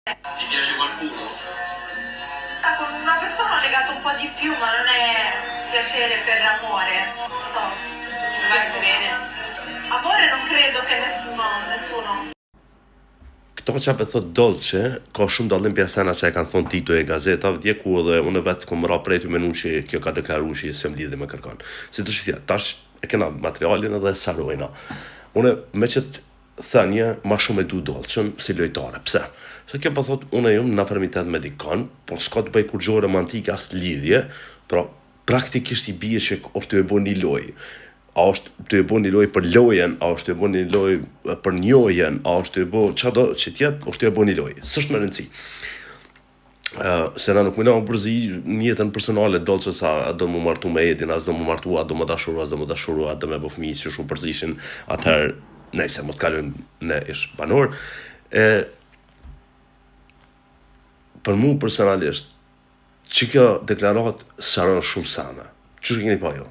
Ti piace qualcuno? Con una persona ho legato un po' di più, ma non è piacere per amore. Non so, se vai bene. Amore non credo che nessuno. Këto që apë thot Dolce, ka shumë dallim pjesena që e kanë thonë Tito e gazetave, djeku edhe unë vetë kom ra prej të menu që kjo ka deklaru që se më lidhe me kërkan. Si të shqitja, tash e kena materialin edhe sarojna. Unë me që të thënje, ma shumë e du Dolcen si lojtare. Pse? Se kjo pa thot, unë e jumë në afërmitet me dikan, po s'ka të bëj kur gjohë romantike as të lidhje, pra praktikisht i bie që është të e bo një loj. A është të e bo një loj për lojen, a është të e bo një loj për njojen, a është të e bo qado që tjetë, është të e bo një loj. Sështë më rëndësi. Se na nuk mëna më përzi njëtën personale Dolce sa a do më martu me Edin, as do më martu, a do më dashuru, as do më dashuru, a do me bo fëmijë që shumë përzishin, atëherë, nejse, më të kalujmë në ish banor. Për mu personalisht, që kjo deklarat sëron shumë sana. Që keni pa jo?